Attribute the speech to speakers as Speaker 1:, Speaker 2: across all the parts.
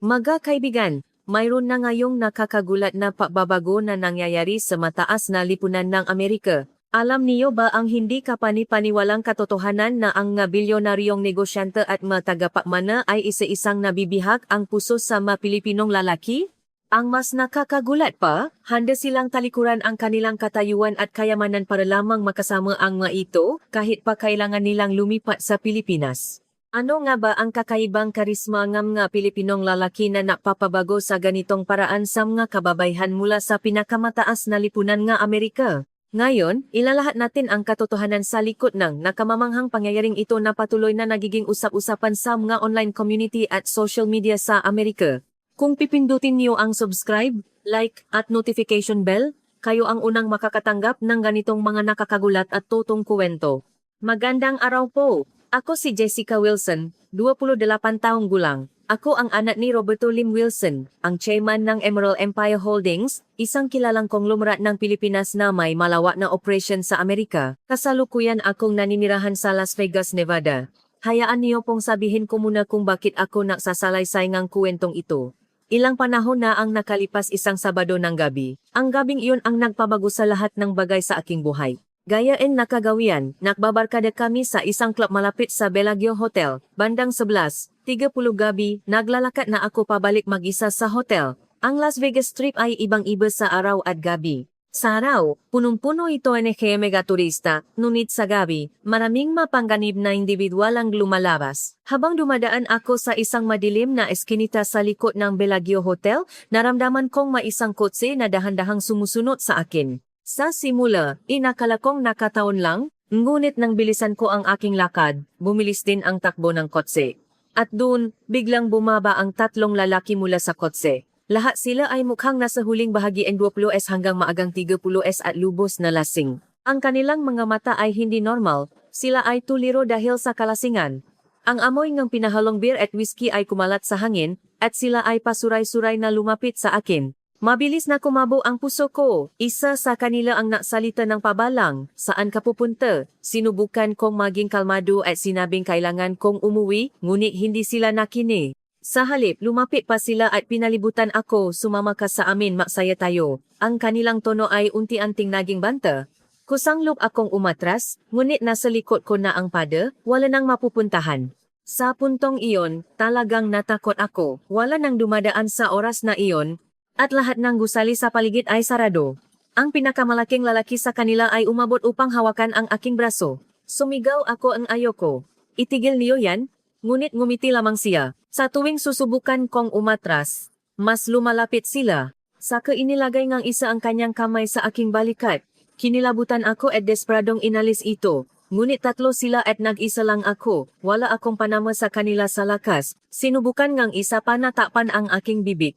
Speaker 1: Mga kaibigan, mayroon na ngayong nakakagulat na pagbabago na nangyayari sa mataas na lipunan ng Amerika. Alam niyo ba ang hindi kapani-paniwalang katotohanan na ang nga bilyonaryong negosyante at matagapakmana ay isa-isang nabibihag ang puso sa mga Pilipinong lalaki? Ang mas nakakagulat pa, handa silang talikuran ang kanilang katayuan at kayamanan para lamang makasama ang mga ito kahit pa kailangan nilang lumipat sa Pilipinas. Ano nga ba ang kakaibang karisma ng mga Pilipinong lalaki na napapabago sa ganitong paraan sa mga kababayhan mula sa pinakamataas na lipunan ng Amerika? Ngayon, ilalahat natin ang katotohanan sa likod ng nakamamanghang pangyayaring ito na patuloy na nagiging usap-usapan sa mga online community at social media sa Amerika. Kung pipindutin niyo ang subscribe, like, at notification bell, kayo ang unang makakatanggap ng ganitong mga nakakagulat at totong kwento. Magandang araw po! Ako si Jessica Wilson, 28 taong gulang. Ako ang anak ni Roberto Lim Wilson, ang chairman ng Emerald Empire Holdings, isang kilalang konglomerat ng Pilipinas na may malawak na operasyon sa Amerika. Kasalukuyan akong naninirahan sa Las Vegas, Nevada. Hayaan niyo pong sabihin ko muna kung bakit ako nagsasalaysay ng kwentong ito. Ilang panahon na ang nakalipas isang Sabado ng gabi. Ang gabing iyon ang nagpabago sa lahat ng bagay sa aking buhay. Gayain nakagawian, nakbabarkada kami sa isang club malapit sa Bellagio Hotel, bandang 11:30 gabi, naglalakad na ako pabalik mag-isa sa hotel. Ang Las Vegas Strip ay ibang-iba sa araw at gabi. Sa araw, punong-puno ito ng mega turista, ngunit sa gabi, maraming mapangganib na individual ang lumalabas. Habang dumadaan ako sa isang madilim na eskinita sa likod ng Bellagio Hotel, naramdaman kong may isang kotse na dahan-dahang sumusunod sa akin. Sa simula, inakala kong nakataon lang, ngunit nang bilisan ko ang aking lakad, bumilis din ang takbo ng kotse. At doon, biglang bumaba ang tatlong lalaki mula sa kotse. Lahat sila ay mukhang nasa huling bahagi ng 20s hanggang maagang 30s at lubos na lasing. Ang kanilang mga mata ay hindi normal, sila ay tuliro dahil sa kalasingan. Ang amoy ng pinahalong beer at whiskey ay kumalat sa hangin, at sila ay pasuray-suray na lumapit sa akin. Mabilis na kumabo ang puso ko. Isa sa kanila ang nagsalita ng pabalang, "Saan ka pupunta?" Sinubukan kong maging kalmado at sinabing kailangan kong umuwi, ngunit hindi sila nakinig. Sa halip, lumapit pa sila at pinalibutan ako, "Sumama ka sa amin, maksaya tayo." Ang kanilang tono ay unti-unting naging banta. Kusanglop akong umatras, ngunit nasa likod ko na ang pada, wala nang mapupuntahan. Sa puntong iyon, talagang natakot ako. Wala nang dumadaan sa oras na iyon, at lahat ng gusali sa paligid ay sarado. Ang pinakamalaking lalaki sa kanila ay umabot upang hawakan ang aking braso. Sumigaw ako ang ayoko. "Itigil niyo yan?" Ngunit ngumiti lamang siya. Sa tuwing susubukan kong umatras, mas lumalapit sila. Saka inilagay ng isa ang kanyang kamay sa aking balikat. Kinilabutan ako at desperadong inalis ito. Ngunit tatlo sila at nag-isa lang ako. Wala akong panama sa kanila sa lakas. Sinubukan ngang isa pa na takpan ang aking bibig.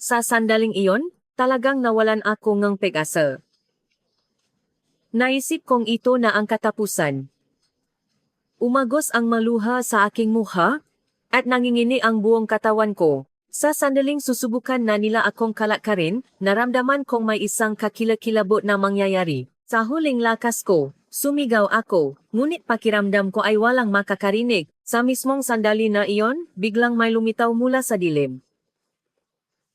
Speaker 1: Sa sandaling iyon, talagang nawalan ako ng pag-asa. Naisip kong ito na ang katapusan. Umagos ang maluha sa aking mukha, at nangingini ang buong katawan ko. Sa sandaling susubukan na nila akong kalakarin, naramdaman kong may isang kakilakilabot na mangyayari. Sa huling lakas ko, sumigaw ako, ngunit pakiramdam ko ay walang makakarinig. Sa mismong sandali na iyon, biglang may lumitaw mula sa dilim.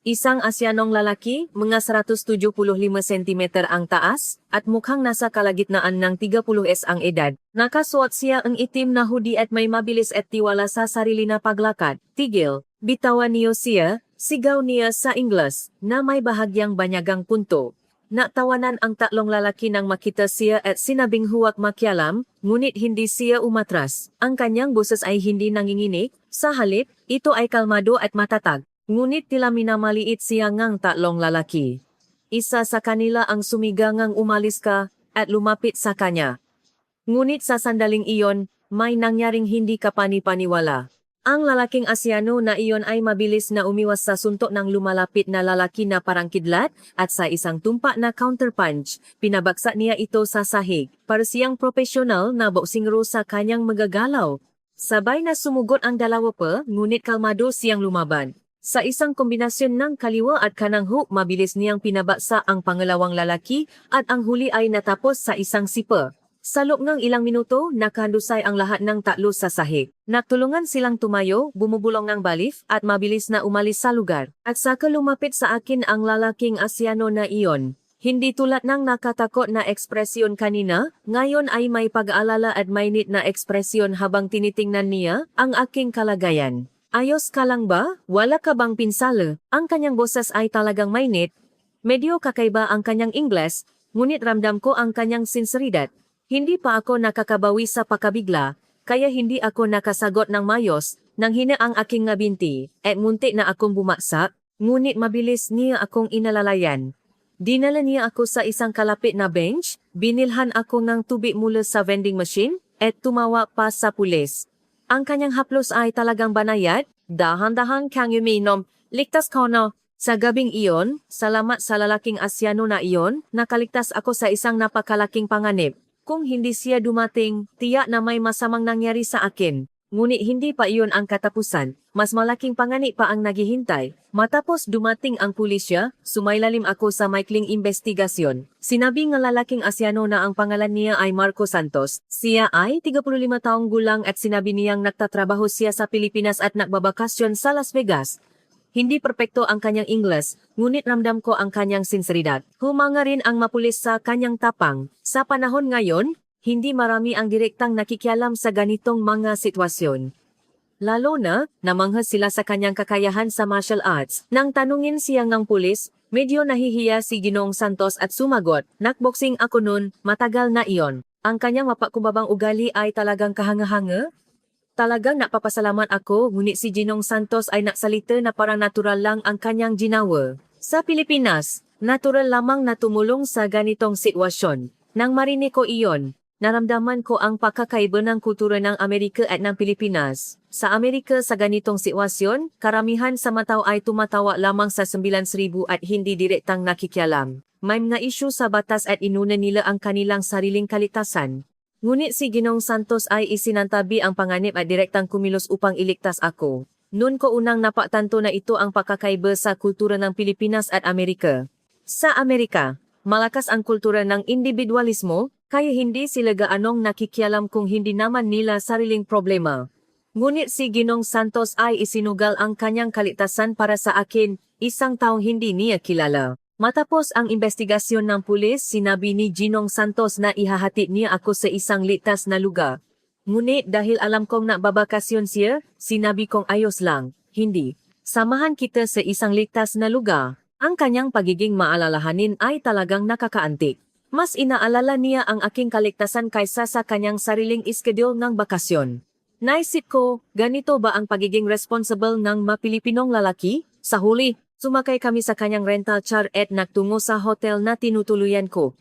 Speaker 1: Isang Asyanong lalaki, mga 175 cm ang taas, at mukhang nasa kalagitnaan ng 30s ang edad. Nakasuot siya ang itim na hoodie at may mabilis at tiwala sa sarili na paglakad. "Tigil, bitawan niyo siya," sigaw niya sa Ingles, na may bahagyang banyagang punto. Natawanan ang tatlong lalaki nang makita siya at sinabing huwag makialam, ngunit hindi siya umatras. Ang kanyang boses ay hindi nanginginig, sa halip, ito ay kalmado at matatag. Ngunit tila minamaliit siya ngang tatlong lalaki. Isa sa kanila ang sumiga ngang umalis ka at lumapit sa kanya. Ngunit sa sandaling iyon, may nangyaring hindi kapani-paniwala. Ang lalaking Asyano na iyon ay mabilis na umiwas sa suntok ng lumalapit na lalaki na parang kidlat at sa isang tumpa na counterpunch, pinabagsak niya ito sa sahig. Para siyang profesional na boksingero sa kanyang magagalaw. Sabay na sumugot ang dalawa pa, ngunit kalmado siyang lumaban. Sa isang kombinasyon ng kaliwa at kanang hook, mabilis niyang pinabaksa ang pangalawang lalaki at ang huli ay natapos sa isang sipa. Sa loob ng ilang minuto, nakahandusay ang lahat ng tatlo sa sahig. Nagtulungan silang tumayo, bumubulong ng balif, at mabilis na umalis sa lugar. At saka lumapit sa akin ang lalaking Asyano na iyon. Hindi tulad ng nakatakot na ekspresyon kanina, ngayon ay may pag-aalala at mainit na ekspresyon habang tinitingnan niya ang aking kalagayan. Ayos ka lang ba? Wala ka bang pinsala? Ang kanyang boses ay talagang mainit. Medyo kakaiba ang kanyang Ingles, ngunit ramdam ko ang kanyang sinseridad. Hindi pa ako nakakabawi sa pakabigla, kaya hindi ako nakasagot ng mayos, nang hina ang aking ngabinti, at muntik na akong bumaksak, ngunit mabilis niya akong inalalayan. Dinala niya ako sa isang kalapit na bench, binilhan ako ng tubig mula sa vending machine, at tumawa pa sa pulis. Ang kanyang haplos ay talagang banayad, dahan-dahan kang uminom, ligtas ka na. Sa gabing iyon, salamat sa lalaking Asyano na iyon, nakaligtas ako sa isang napakalaking panganib. Kung hindi siya dumating, tiyak na may masamang nangyari sa akin. Ngunit hindi pa iyon ang katapusan, mas malaking panganib pa ang naghihintay. Matapos dumating ang pulisya, sumailalim ako sa maikling investigasyon. Sinabi ng lalaking Asyano na ang pangalan niya ay Marco Santos. Siya ay 35 taong gulang at sinabi niyang nagtatrabaho siya sa Pilipinas at nagbabakasyon sa Las Vegas. Hindi perpekto ang kanyang Ingles, ngunit ramdam ko ang kanyang sinseridad. Humanga rin ang mapulis sa kanyang tapang. Sa panahon ngayon, hindi marami ang direktang nakikialam sa ganitong mga sitwasyon. Lalo na, namangha sila sa kanyang kakayahan sa martial arts. Nang tanungin siya ng pulis, medyo nahihiya si Ginoong Santos at sumagot, "Nakboxing ako nun, matagal na iyon." Ang kanyang mapakubabang ugali ay talagang kahanga-hanga. Talagang napapasalamat ako, ngunit si Ginoong Santos ay nagsalita na parang natural lang ang kanyang ginawa. Sa Pilipinas, natural lamang na tumulong sa ganitong sitwasyon. Nang marinig ko iyon, naramdaman ko ang pagkakaiba ng kultura ng Amerika at ng Pilipinas. Sa Amerika sa ganitong sitwasyon, karamihan sa mga tao ay tumatawa lamang sa 9,000 at hindi direktang nakikialam. May mga isyu sa batas at inuna nila ang kanilang sariling kaligtasan. Ngunit si Ginoong Santos ay isinantabi ang panganib at direktang kumilos upang iligtas ako. Noon ko unang napatanto na ito ang pagkakaiba sa kultura ng Pilipinas at Amerika. Sa Amerika, malakas ang kultura ng individualismo, kaya hindi sila gaanong nakikialam kung hindi naman nila sariling problema. Ngunit si Ginoong Santos ay isinugal ang kanyang kaligtasan para sa akin, isang taong hindi niya kilala. Matapos ang investigasyon ng pulis, sinabi ni Ginoong Santos na ihahatid niya ako sa isang ligtas na lugar. Ngunit dahil alam kong nagbabakasyon siya, sinabi kong ayos lang, hindi. Samahan kita sa isang ligtas na lugar. Ang kanyang pagiging maalalahanin ay talagang nakakaantik. Mas inaalala niya ang aking kaligtasan kaysa sa kanyang sariling iskedul ng bakasyon. Naisip ko, ganito ba ang pagiging responsible ng mga Pilipinong lalaki? Sa huli, sumakay kami sa kanyang rental car at nagtungo sa hotel na tinutuluyan ko.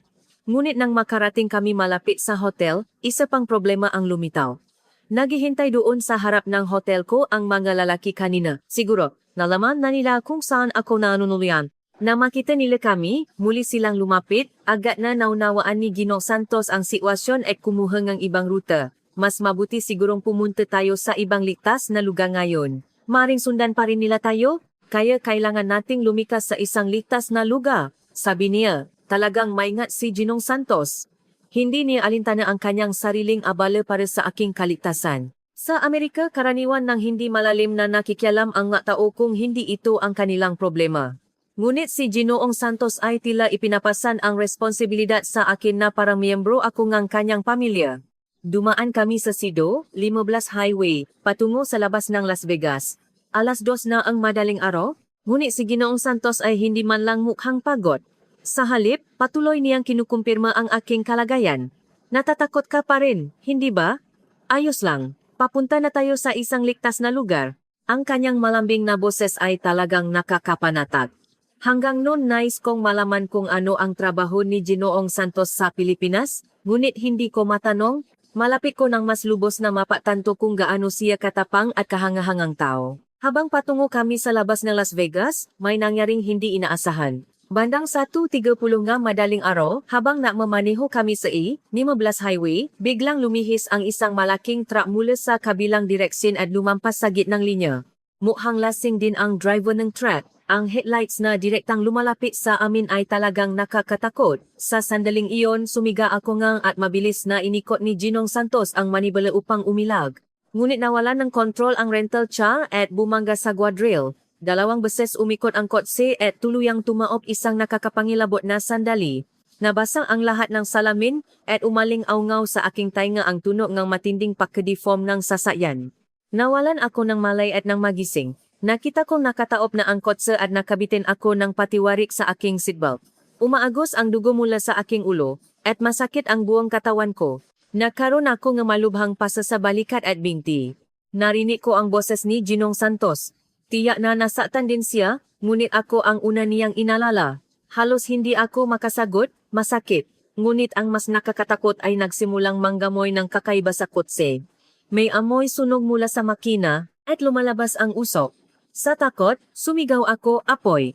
Speaker 1: Ngunit nang makarating kami malapit sa hotel, isa pang problema ang lumitaw. Naghihintay doon sa harap ng hotel ko ang mga lalaki kanina. Siguro, nalaman na nila kung saan ako nanunuluyan. Na makita nila kami, muli silang lumapit, agad na naunawaan ni Ginoong Santos ang sitwasyon at kumuha ng ibang ruta. Mas mabuti sigurong pumunta tayo sa ibang ligtas na lugar ngayon. Maring sundan pa rin nila tayo? Kaya kailangan nating lumikas sa isang ligtas na lugar, sabi niya. Talagang maingat si Ginoong Santos. Hindi niya alintana ang kanyang sariling abala para sa aking kaligtasan. Sa Amerika, karaniwan ng hindi malalim na nakikialam ang mga tao kung hindi ito ang kanilang problema. Ngunit si Ginoong Santos ay tila ipinapasan ang responsibilidad sa akin na parang miyembro ako ng kanyang pamilya. Dumaan kami sa Sido, 15 Highway, patungo sa labas ng Las Vegas. 2:00 na ang madaling araw, ngunit si Ginoong Santos ay hindi man lang mukhang pagod. Sa halip, patuloy niyang kinukumpirma ang aking kalagayan. Natatakot ka pa rin, hindi ba? Ayos lang, papunta na tayo sa isang ligtas na lugar. Ang kanyang malambing na boses ay talagang nakakapanatag. Hanggang noon nais kong malaman kung ano ang trabaho ni Ginoong Santos sa Pilipinas, ngunit hindi ko matanong. Malapit ko nang mas lubos na mapatanto kung gaano siya katapang at kahangahangang tao. Habang patungo kami sa labas ng Las Vegas, may nangyaring hindi inaasahan. Bandang 1:30 nga madaling araw, habang nagmamaneho kami sa E15 Highway, biglang lumihis ang isang malaking truck mula sa kabilang direksyon at lumampas sa gitnang linya. Mukhang lasing din ang driver ng truck. Ang headlights na direktang lumalapit sa amin ay talagang nakakatakot. Sa sandaling iyon, sumiga ako ngang at mabilis na inikot ni Ginong Santos ang manibela upang umilag. Ngunit nawalan ng kontrol ang rental car at bumangga sa guardrail. 2 beses umikot ang kotse at tuluyang tumaob isang nakakapangilabot na sandali. Nabasang ang lahat ng salamin at umaling aungaw sa aking tainga ang tunog ng matinding pagka-deform ng sasakyan. Nawalan ako ng malay at ng magising. Nakita kong nakataob na ang kotse at nakabitin ako ng patiwarik sa aking seatbelt. Umaagos ang dugo mula sa aking ulo at masakit ang buong katawan ko. Nagkaroon ako ng malubhang pasa sa balikat at binti. Narinig ko ang boses ni Ginong Santos. Tiyak na nasaktan din siya, ngunit ako ang una niyang inalala. Halos hindi ako makasagot, masakit. Ngunit ang mas nakakatakot ay nagsimulang manggamoy ng kakaiba sa kotse. May amoy sunog mula sa makina at lumalabas ang usok. Sa takot, sumigaw ako, apoy.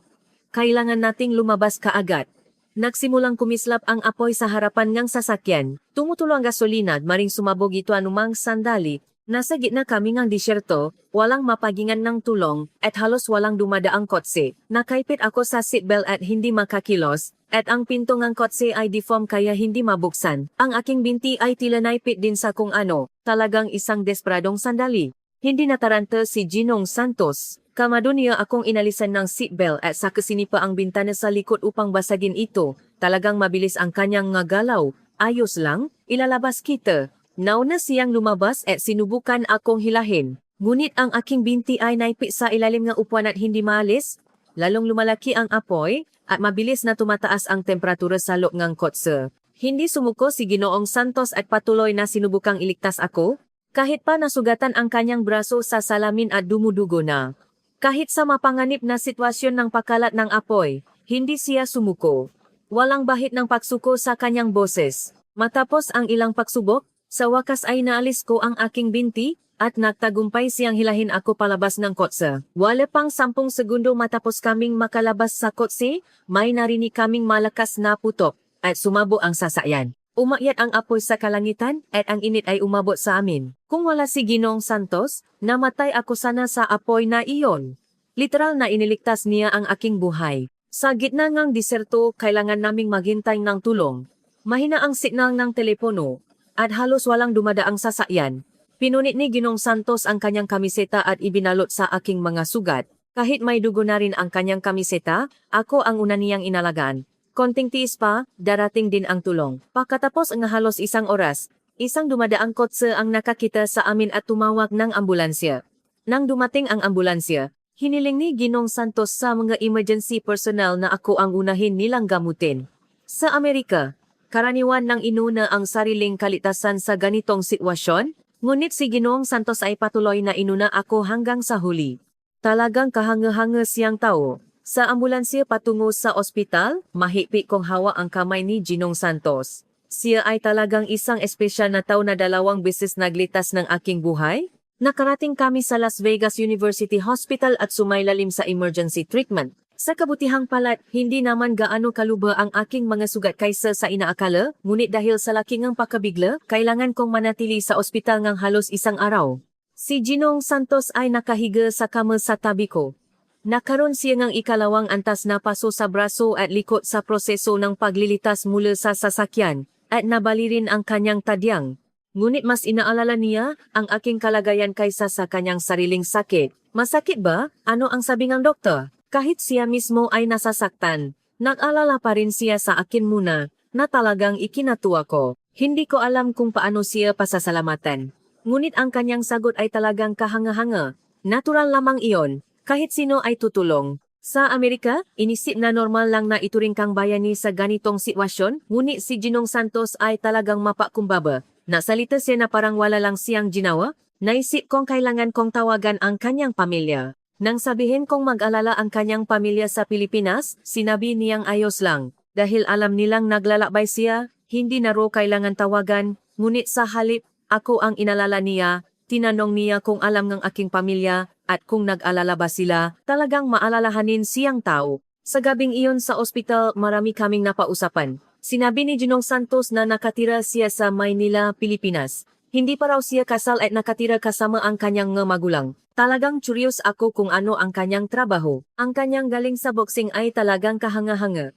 Speaker 1: Kailangan nating lumabas kaagad. Nagsimulang kumislap ang apoy sa harapan ng sasakyan. Tumutulo ang gasolina at maring sumabog ito anumang sandali. Nasa gitna kami ng disyerto, walang mapagingan ng tulong, at halos walang dumadaang kotse. Nakaipit ako sa seatbelt at hindi makakilos, at ang pinto ng kotse ay deform kaya hindi mabuksan. Ang aking binti ay tila naipit din sa kung ano, talagang isang desperadong sandali. Hindi nataranta si Ginong Santos. Kamado niya akong inalisan ng seatbelt at sa kasinipa ang bintana sa likod upang basagin ito. Talagang mabilis ang kanyang ngagalaw. Ayos lang, ilalabas kita. Nauna siyang lumabas at sinubukan akong hilahin. Ngunit ang aking binti ay naipit sa ilalim ng upuan at hindi maalis. Lalong lumalaki ang apoy at mabilis na tumataas ang temperatura sa loob ng kotse. Hindi sumuko si Ginoong Santos at patuloy na sinubukang iligtas ako. Kahit pa nasugatan ang kanyang braso sa salamin at dumudugo na. Kahit sa mapanganib na sitwasyon ng pagkalat ng apoy, hindi siya sumuko. Walang bahid ng pagsuko sa kanyang boses. Matapos ang ilang pagsubok, sa wakas ay naalis ko ang aking binti at nagtagumpay siyang hilahin ako palabas ng kotse. Wala pang 10 segundo matapos kaming makalabas sa kotse, may narinig kaming malakas na putok at sumabo ang sasakyan. Umakyat ang apoy sa kalangitan at ang init ay umabot sa amin. Kung wala si Ginong Santos, namatay ako sana sa apoy na iyon. Literal na iniligtas niya ang aking buhay. Sa gitna ng diserto, kailangan naming maghintay ng tulong. Mahina ang signal ng telepono at halos walang dumadaang sasakyan. Pinunit ni Ginong Santos ang kanyang kamiseta at ibinalot sa aking mga sugat. Kahit may dugo na rin ang kanyang kamiseta, ako ang una niyang inalagaan. Konting tiis pa, darating din ang tulong. Pagkatapos ng halos 1 oras, isang dumadaang kotse ang nakakita sa amin at tumawag ng ambulansya. Nang dumating ang ambulansya, hiniling ni Ginong Santos sa mga emergency personnel na ako ang unahin nilang gamutin. Sa Amerika, karaniwan ng inuna ang sariling kalitasan sa ganitong sitwasyon, ngunit si Ginong Santos ay patuloy na inuna ako hanggang sa huli. Talagang kahanga-hanga siyang tao. Sa ambulansya patungo sa ospital, mahigpit kong hawa ang kamay ni Ginong Santos. Siya ay talagang isang espesyal na tao na 2 beses naglitas ng aking buhay. Nakarating kami sa Las Vegas University Hospital at sumailalim sa emergency treatment. Sa kabutihang palad, hindi naman gaano kaluba ang aking mga sugat kaysa sa inaakala, ngunit dahil sa laki ng pakabigla, kailangan kong manatili sa ospital ng halos 1 araw. Si Ginong Santos ay nakahiga sa kama sa tabi ko. Nakaroon siya ng ikalawang antas na paso sa braso at likod sa proseso ng paglilitas mula sa sasakyan at nabali rin ang kanyang tadyang. Ngunit mas inaalala niya ang aking kalagayan kaysa sa kanyang sariling sakit. Masakit ba? Ano ang sabi ng doktor? Kahit siya mismo ay nasasaktan, nag-alala pa rin siya sa akin muna na talagang ikinatuwa ko. Hindi ko alam kung paano siya pasasalamatan. Ngunit ang kanyang sagot ay talagang kahanga-hanga. Natural lamang iyon. Kahit sino ay tutulong. Sa Amerika, inisip na normal lang na ituring kang bayani sa ganitong sitwasyon, ngunit si Ginong Santos ay talagang mapakumbaba. Nasalita siya na parang wala lang siyang ginawa. Naisip kong kailangan kong tawagan ang kanyang pamilya. Nang sabihin kong mag-alala ang kanyang pamilya sa Pilipinas, sinabi niyang ayos lang. Dahil alam nilang naglalakbay siya, hindi na raw kailangan tawagan, ngunit sa halip, ako ang inalala niya. Tinanong niya kung alam ng aking pamilya at kung nag-alala ba sila, talagang maalalahanin siyang tao. Sa gabing iyon sa ospital, marami kaming napausapan. Sinabi ni Ginong Santos na nakatira siya sa Maynila, Pilipinas. Hindi pa raw siya kasal at nakatira kasama ang kanyang mga magulang. Talagang curious ako kung ano ang kanyang trabaho. Ang kanyang galing sa boxing ay talagang kahanga-hanga.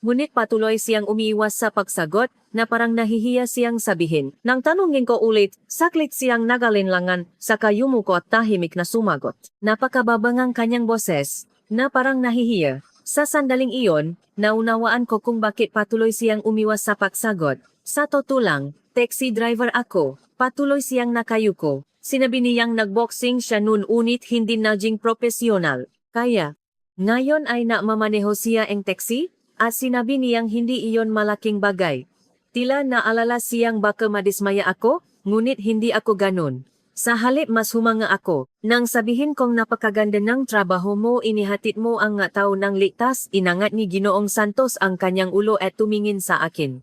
Speaker 1: Ngunit patuloy siyang umiiwas sa pagsagot na parang nahihiya siyang sabihin. Nang tanungin ko ulit, saklit siyang nagalinlangan, saka yumuko at tahimik na sumagot. Napakababang ang kanyang boses, na parang nahihiya. Sa sandaling iyon, naunawaan ko kung bakit patuloy siyang umiwas sa pagsagot. Sa totoo lang, taxi driver ako. Patuloy siyang nakayuko. Sinabi niyang nagboxing siya noon unit hindi naging profesional. Kaya, ngayon ay namamaneho siya ang taxi? At sinabi niyang hindi iyon malaking bagay. Tila naalala siyang baka madismaya ako, ngunit hindi ako ganun. Sa halip mas humanga ako, nang sabihin kong napakaganda ng trabaho mo inihatid mo ang nga tao ng ligtas, inangat ni Ginoong Santos ang kanyang ulo at tumingin sa akin.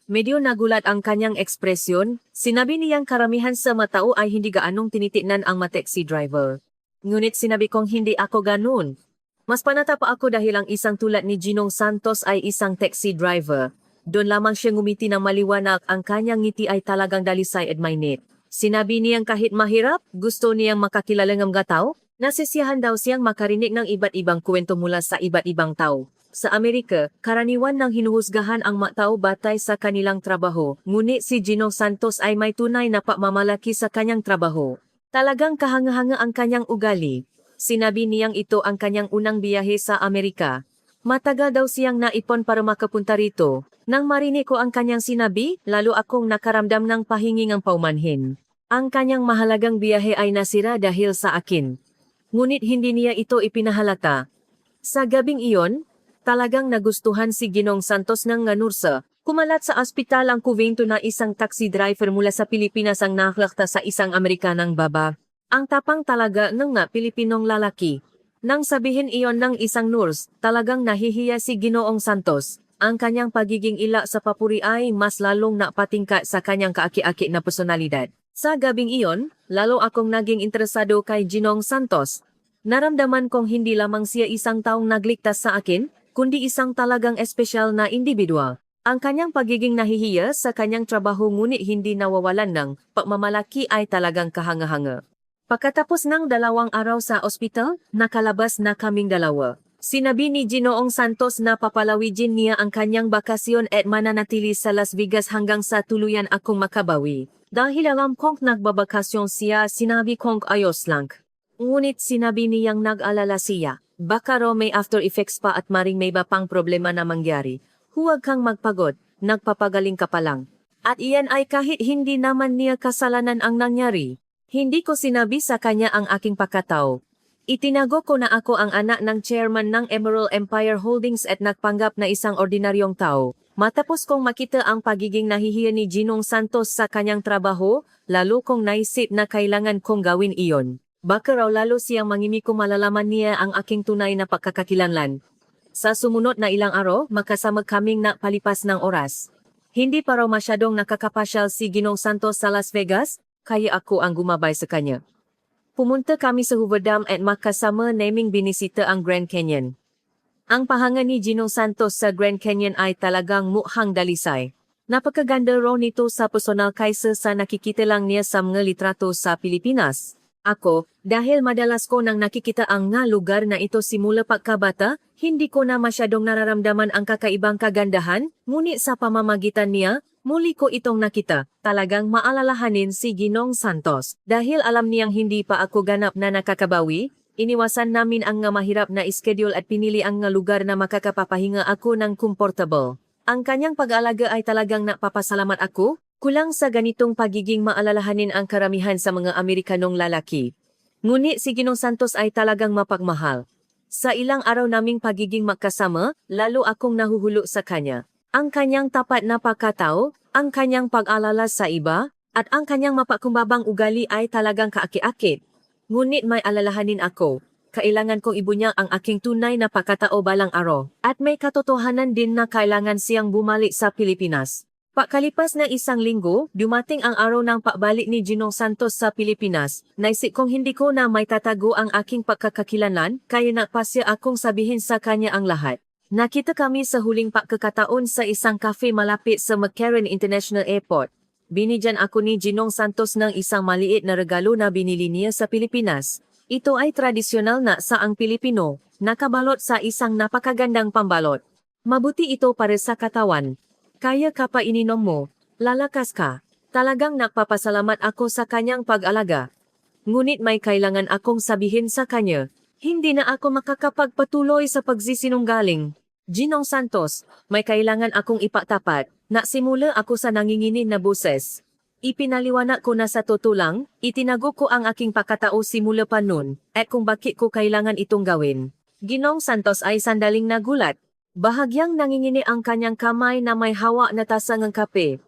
Speaker 1: Medyo nagulat ang kanyang ekspresyon, sinabi niyang karamihan sa matao ay hindi gaanong tinitignan ang taxi driver. Ngunit sinabi kong hindi ako ganun. Mas panata pa ako dahil ang isang tulad ni Ginoong Santos ay isang taxi driver. Doon lamang siya ngumiti ng maliwanag, ang kanyang ngiti ay talagang dalisay at mainit. Sinabi niyang kahit mahirap, gusto niyang makakilala ng mga tao. Nasisiyahan daw siyang makarinig ng iba't ibang kwento mula sa iba't ibang tao. Sa Amerika, karaniwan nang hinuhusgahan ang mga tao batay sa kanilang trabaho. Ngunit si Ginoong Santos ay may tunay na pagmamalaki sa kanyang trabaho. Talagang kahanga-hanga ang kanyang ugali. Sinabi niyang ito ang kanyang unang biyahe sa Amerika. Matagal daw siyang naipon para makapunta rito. Nang marinig ko ang kanyang sinabi, lalo akong nakaramdam ng pahingingang paumanhin. Ang kanyang mahalagang biyahe ay nasira dahil sa akin. Ngunit hindi niya ito ipinahalata. Sa gabing iyon, talagang nagustuhan si Ginoong Santos ng nganursa. Kumalat sa ospital ang kuwento na isang taxi driver mula sa Pilipinas ang naklakta sa isang Amerikanang baba. Ang tapang talaga ng nga Pilipinong lalaki. Nang sabihin iyon ng isang nurse, talagang nahihiya si Ginoong Santos. Ang kanyang pagiging ila sa papuri ay mas lalong napatingkat sa kanyang kaaki-aki na personalidad. Sa gabing iyon, lalo akong naging interesado kay Ginoong Santos. Naramdaman kong hindi lamang siya isang taong nagligtas sa akin, kundi isang talagang espesyal na individual. Ang kanyang pagiging nahihiya sa kanyang trabaho ngunit hindi nawawalan ng pagmamalaki ay talagang kahanga-hanga. Pagkatapos ng 2 araw sa ospital, nakalabas na kaming dalawa. Sinabi ni Ginoong Santos na papalawigin niya ang kanyang bakasyon at mananatili sa Las Vegas hanggang sa tuluyan akong makabawi. Dahil alam kong nagbabakasyon siya, sinabi kong ayos lang. Ngunit sinabi niyang nag-alala siya. Baka raw may after effects pa at maring may iba pang problema na mangyari. Huwag kang magpagod, nagpapagaling ka pa lang. At iyan ay kahit hindi naman niya kasalanan ang nangyari. Hindi ko sinabi sa kanya ang aking pagkatao. Itinago ko na ako ang anak ng chairman ng Emerald Empire Holdings at nagpanggap na isang ordinaryong tao. Matapos kong makita ang pagiging nahihiya ni Ginoong Santos sa kanyang trabaho, lalo kong naisip na kailangan kong gawin iyon. Baka raw lalo siyang mangimi kung malalaman niya ang aking tunay na pagkakakilanlan. Sa sumunod na ilang araw, makasama kaming napalipas ng oras. Hindi pa raw masyadong nakakapasyal si Ginoong Santos sa Las Vegas, kaya ako ang gumabay sa kanya. Pumunta kami sa Hoover Dam at makasama naming binisita ang Grand Canyon. Ang pahanga ni Ginoong Santos sa Grand Canyon ay talagang mukhang dalisay. Napakaganda raw nito sa personal kaysa sa nakikita lang niya sa mga litrato sa Pilipinas. Ako, dahil madalas ko nang nakikita ang nga lugar na ito simula pagkabata, hindi ko na masyadong nararamdaman ang kakaibang kagandahan, ngunit sa pamamagitan niya, muli ko itong nakita. Talagang maalalahanin si Ginoong Santos. Dahil alam niyang hindi pa ako ganap na nakakabawi, iniwasan namin ang nga mahirap na schedule at pinili ang nga lugar na makakapapahinga ako ng comfortable. Ang kanyang pag-alaga ay talagang napapasalamat ako. Kulang sa ganitong pagiging maalalahanin ang karamihan sa mga Amerikanong lalaki. Ngunit si Ginoong Santos ay talagang mapagmahal. Sa ilang araw naming pagiging magkasama, lalo akong nahuhulo sa kanya. Ang kanyang tapat na pagkatao, ang kanyang pag-alala sa iba, at ang kanyang mapakumbabang ugali ay talagang kaaki-akit. Ngunit may alalahanin ako. Kailangan kong ibunyag ang aking tunay na pagkatao balang araw. At may katotohanan din na kailangan siyang bumalik sa Pilipinas. Pagkalipas na 1 linggo, dumating ang araw ng pabalik ni Ginoong Santos sa Pilipinas. Naisip kong hindi ko na may tatago ang aking pagkakakilanlan, kaya napasya akong sabihin sa kanya ang lahat. Nakita kami sa huling pagkakataon sa isang cafe malapit sa McCarran International Airport. Binigyan ako ni Ginong Santos ng isang maliit na regalo na binili niya sa Pilipinas. Ito ay tradisyonal na saang Pilipino, nakabalot sa isang napakagandang pambalot. Mabuti ito para sa katawan. Kaya ka pa ininom mo, lalakas ka. Talagang nagpapasalamat ako sa kanyang pag-alaga. Ngunit may kailangan akong sabihin sa kanya. Hindi na ako makakapagpatuloy sa pagsisinunggaling. Ginong Santos, may kailangan akong ipatapat. Nasimula ako sa nanginginin na boses. Ipinaliwanag ko na sa totoo lang, itinago ko ang aking pagkatao simula pa noon, at kung bakit ko kailangan itong gawin. Ginong Santos ay sandaling nagulat. Bahagyang nangingini ang kanyang kamay na may hawak na tasa ng kape.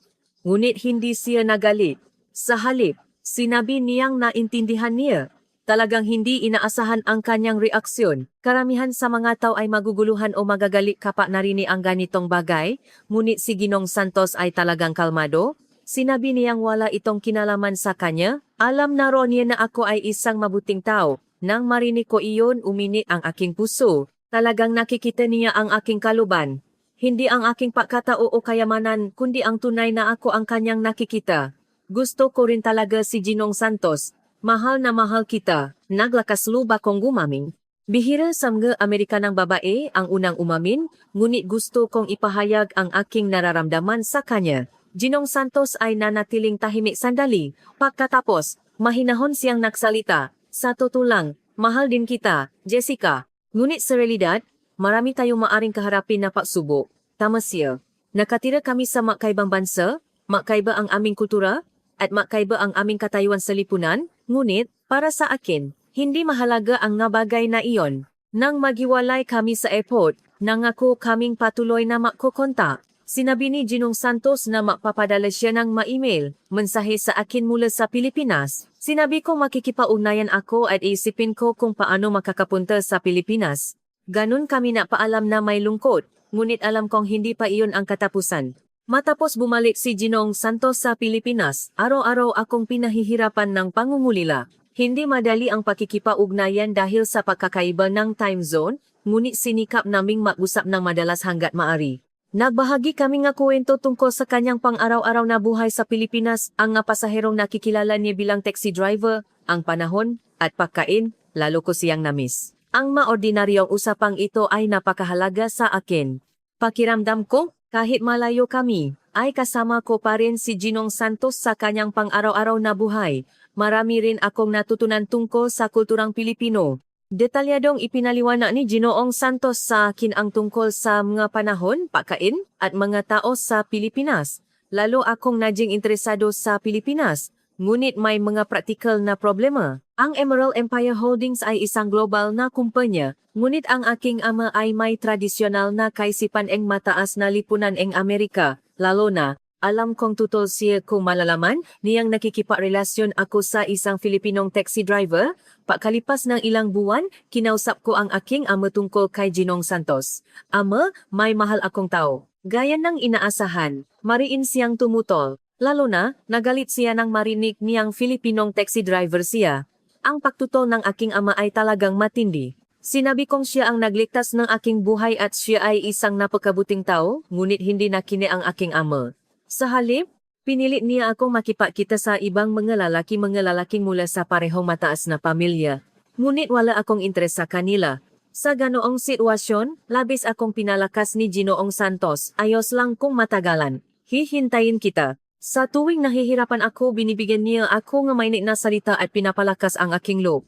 Speaker 1: Ngunit hindi siya nagalit. Sa halip, sinabi niyang naintindihan niya. Talagang hindi inaasahan ang kanyang reaksyon. Karamihan sa mga tao ay maguguluhan o magagalit kapag narinig ang ganitong bagay, ngunit si Ginong Santos ay talagang kalmado. Sinabi niyang wala itong kinalaman sa kanya. Alam na ron niya na ako ay isang mabuting tao. Nang marinig ko iyon, uminit ang aking puso. Talagang nakikita niya ang aking kaluban. Hindi ang aking pagkatao o kayamanan, kundi ang tunay na ako ang kanyang nakikita. Gusto ko rin talaga si Ginong Santos. Mahal na mahal kita, naglakas loob akong gumamin. Bihira sa mga Amerikanang babae ang unang umamin, ngunit gusto kong ipahayag ang aking nararamdaman sa kanya. Ginong Santos ay nanatiling tahimik sandali. Pagkatapos, mahinahon siyang nagsalita. Sa totoo lang, mahal din kita, Jessica. Ngunit sa realidad, marami tayong maaring kaharapin na pagsubok. Tama siya. Nakatira kami sa magkaibang bansa, magkaiba ang aming kultura, at magkaiba ang aming katayuan sa lipunan. Ngunit, para sa akin, hindi mahalaga ang nabagay na iyon. Nang maghiwalay kami sa airport, nangako kaming patuloy na magkukontak. Sinabi ni Ginong Santos na magpapadala siya ng ma-email, mensahe sa akin mula sa Pilipinas. Sinabi ko makikipag-ugnayan ako at isipin ko kung paano makakapunta sa Pilipinas. Ganun kami na paalam na may lungkot, ngunit alam kong hindi pa iyon ang katapusan. Matapos bumalik si Ginong Santos sa Pilipinas, araw-araw akong pinahihirapan ng pangungulila. Hindi madali ang pakikipag-ugnayan dahil sa pagkakaiba ng time zone, ngunit sinikap naming mag-usap ng madalas hanggat maari. Nagbahagi kami nga kwento tungkol sa kanyang pang-araw-araw na buhay sa Pilipinas, ang nga pasaherong nakikilala niya bilang taxi driver, ang panahon, at pagkain, lalo ko siyang namiss. Ang maordinaryong usapang ito ay napakahalaga sa akin. Pakiramdam ko, kahit malayo kami, ay kasama ko pa rin si Ginong Santos sa kanyang pang-araw-araw na buhay. Marami rin akong natutunan tungkol sa kulturang Pilipino. Detalyadong ipinaliwanag ni Ginoong Santos sa akin ang tungkol sa mga panahon, pagkain, at mga tao sa Pilipinas. Lalo akong naging interesado sa Pilipinas, ngunit may mga praktikal na problema. Ang Emerald Empire Holdings ay isang global na kumpanya, ngunit ang aking ama ay may tradisyonal na kaisipan eng mataas na lipunan eng Amerika, lalo na, alam kong tutol siya kung malalaman, niyang nakikiparelasyon ako sa isang Filipinong taxi driver. Pagkalipas ng ilang buwan, kinausap ko ang aking ama tungkol kay Ginong Santos. Ama, may mahal akong tao. Gaya ng inaasahan, mariin siyang tumutol. Lalo na, nagalit siya nang marinig niyang Filipinong taxi driver siya. Ang pagtutol ng aking ama ay talagang matindi. Sinabi kong siya ang nagligtas ng aking buhay at siya ay isang napakabuting tao, ngunit hindi nakini ang aking ama. Sa halip, pinilit niya akong makipagkita sa ibang mga lalaking mula sa parehong mataas na pamilya. Ngunit wala akong interes sa kanila. Sa ganoong sitwasyon, labis akong pinalakas ni Ginoong Santos. Ayos lang kung matagalan. Hihintayin kita. Sa tuwing nahihirapan ako, binibigyan niya ako ng mainit na salita at pinapalakas ang aking loob.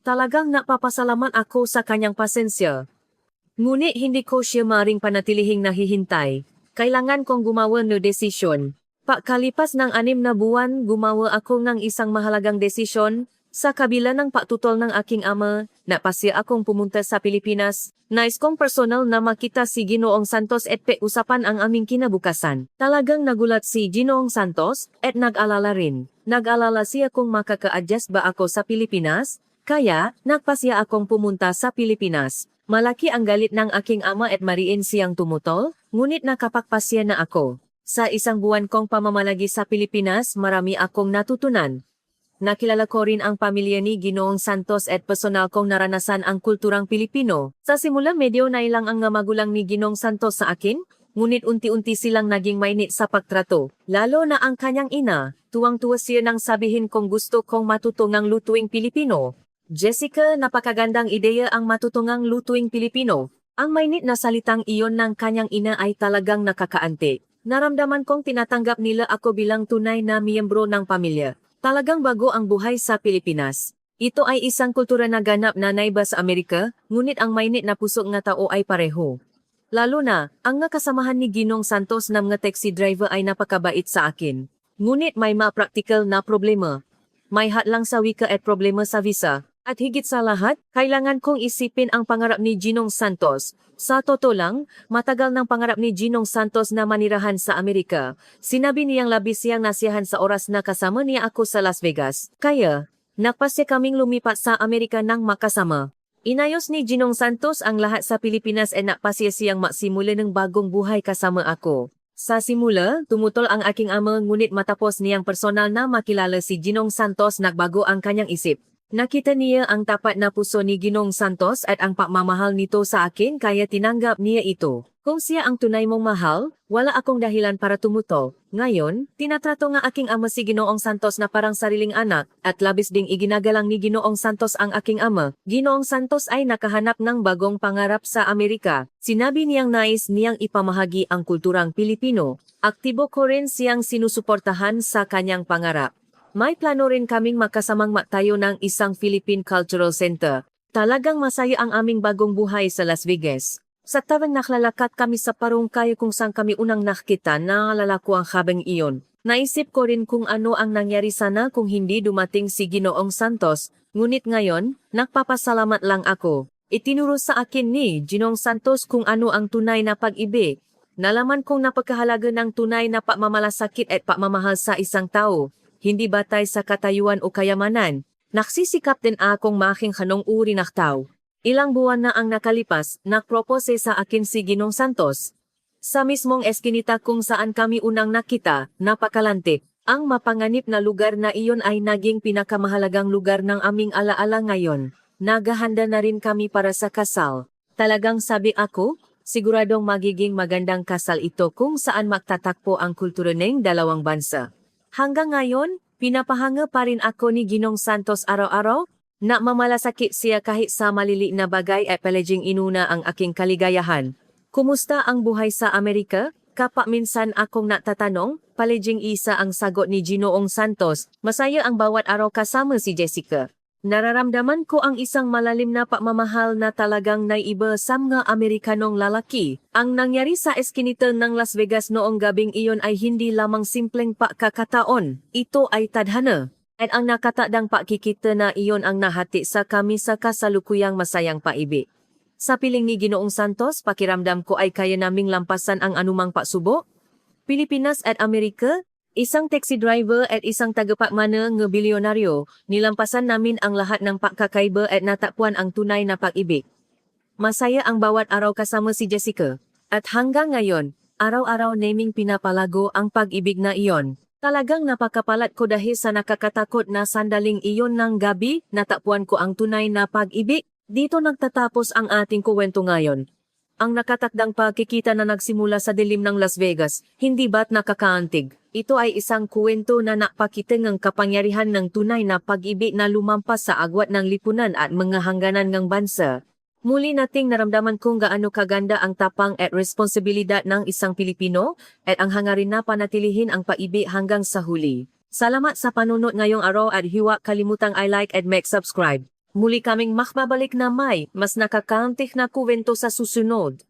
Speaker 1: Talagang napapasalamat ako sa kanyang pasensya. Ngunit hindi ko siya maring panatilihing nahihintay. Kailangan kong gumawa ng desisyon. Pagkalipas ng 6 na buwan, gumawa ako ng isang mahalagang desisyon. Sa kabila ng pagtutol ng aking ama, napasya akong pumunta sa Pilipinas. Nais kong personal na makita si Ginoong Santos at usapan ang aming kinabukasan. Talagang nagulat si Ginoong Santos at nag-alala rin. Nag-alala siya kung makaka-adjust ba ako sa Pilipinas, kaya nagpasya akong pumunta sa Pilipinas. Malaki ang galit ng aking ama at mariin siyang tumutol, ngunit nakapagpasya na ako. Sa isang buwan kong pamamalagi sa Pilipinas, marami akong natutunan. Nakilala ko rin ang pamilya ni Ginoong Santos at personal kong naranasan ang kulturang Pilipino. Sa simula medyo nailang ang magulang ni Ginoong Santos sa akin, ngunit unti-unti silang naging mainit sa pagtrato. Lalo na ang kanyang ina, tuwang-tuwa siya nang sabihin kong gusto kong matutungang lutuing Pilipino. Jessica, napakagandang ideya ang matutungang lutuing Pilipino. Ang mainit na salitang iyon ng kanyang ina ay talagang nakakaantig. Naramdaman kong tinatanggap nila ako bilang tunay na miyembro ng pamilya. Talagang bago ang buhay sa Pilipinas. Ito ay isang kultura na ganap na naiba sa Amerika, ngunit ang mainit na puso nga tao ay pareho. Lalo na, ang nga kasamahan ni Ginong Santos na mga taxi driver ay napakabait sa akin. Ngunit may mga practical na problema. May hatlang sa wika at problema sa visa. At higit sa lahat, kailangan kong isipin ang pangarap ni Ginong Santos. Sa totoo lang, matagal ng pangarap ni Ginong Santos na manirahan sa Amerika. Sinabi niyang labis siyang nasiyahan sa oras na kasama niya ako sa Las Vegas. Kaya, nagpasya kaming lumipat sa Amerika ng makasama. Inayos ni Ginong Santos ang lahat sa Pilipinas at nagpasya siyang magsimula ng bagong buhay kasama ako. Sa simula, tumutol ang aking ama ngunit matapos niyang personal na makilala si Ginong Santos nagbago ang kanyang isip. Nakita niya ang tapat na puso ni Ginong Santos at ang pagmamahal nito sa akin kaya tinanggap niya ito. Kung siya ang tunay mong mahal, wala akong dahilan para tumutol. Ngayon, tinatrato nga aking ama si Ginoong Santos na parang sariling anak at labis ding iginagalang ni Ginoong Santos ang aking ama. Ginoong Santos ay nakahanap ng bagong pangarap sa Amerika. Sinabi niyang nais niyang ipamahagi ang kulturang Pilipino. Aktibo ko rin siyang sinusuportahan sa kanyang pangarap. May plano rin kaming makasamang magtayo ng isang Philippine Cultural Center. Talagang masaya ang aming bagong buhay sa Las Vegas. Sa tawang naklalakat kami sa parungkay kung saan kami unang nakita na lalako ang habang iyon. Naisip ko rin kung ano ang nangyari sana kung hindi dumating si Ginoong Santos, ngunit ngayon, nagpapasalamat lang ako. Itinuro sa akin ni Ginoong Santos kung ano ang tunay na pag-ibig. Nalaman kong napagkahalaga ng tunay na pagmamalasakit at pagmamahal sa isang tao. Hindi batay sa katayuan o kayamanan. Naksisikap din akong making kanong uri ng tao. Ilang buwan na ang nakalipas, nagpropose sa akin si Ginong Santos. Sa mismong eskinita kung saan kami unang nakita, napakalantik. Ang mapanganib na lugar na iyon ay naging pinakamahalagang lugar ng aming alaala ngayon. Naghahanda na rin kami para sa kasal. Talagang sabi ako, siguradong magiging magandang kasal ito kung saan magtatakpo ang kultura ng dalawang bansa. Hanggang ngayon, pinapahanga pa rin ako ni Ginong Santos araw-araw. Mamalasakit siya kahit sa maliliit na bagay at palaging inuna ang aking kaligayahan. Kumusta ang buhay sa Amerika? Kapag minsan akong natatanong, palaging isa ang sagot ni Ginoong Santos, masaya ang bawat araw kasama si Jessica. Nararamdaman ko ang isang malalim na pagmamahal na talagang naiiba sa mga Amerikanong lalaki. Ang nangyari sa eskinita ng Las Vegas noong gabing iyon ay hindi lamang simpleng pagkakataon. Ito ay tadhana. At ang nakatadang pakikita na iyon ang nahati sa kami sa kasalukuyang masayang paibig. Sa piling ni Ginoong Santos, pakiramdam ko ay kaya naming lampasan ang anumang pagsubok. Pilipinas at Amerika, isang taxi driver at isang tagapagmana ng bilyonaryo, nilampasan namin ang lahat ng pagkakaiba at natakpuan ang tunay na pag-ibig. Masaya ang bawat araw kasama si Jessica. At hanggang ngayon, araw-araw naming pinapalago ang pag-ibig na iyon. Talagang napakapalat ko dahil sa nakakatakot na sandaling iyon ng gabi, natakpuan ko ang tunay na pag-ibig. Dito nagtatapos ang ating kuwento ngayon. Ang nakatakdang pagkikita na nagsimula sa dilim ng Las Vegas, hindi ba't nakakaantig? Ito ay isang kuwento na napakita ng kapangyarihan ng tunay na pag-ibig na lumampas sa agwat ng lipunan at mga hangganan ng bansa. Muli nating naramdaman kung gaano kaganda ang tapang at responsibilidad ng isang Pilipino at ang hangarin na panatilihin ang pag-ibig hanggang sa huli. Salamat sa panunod ngayong araw at huwag kalimutang i-like at mag-subscribe. Muli kaming makababalik na may mas nakakaantig na kuwento sa susunod.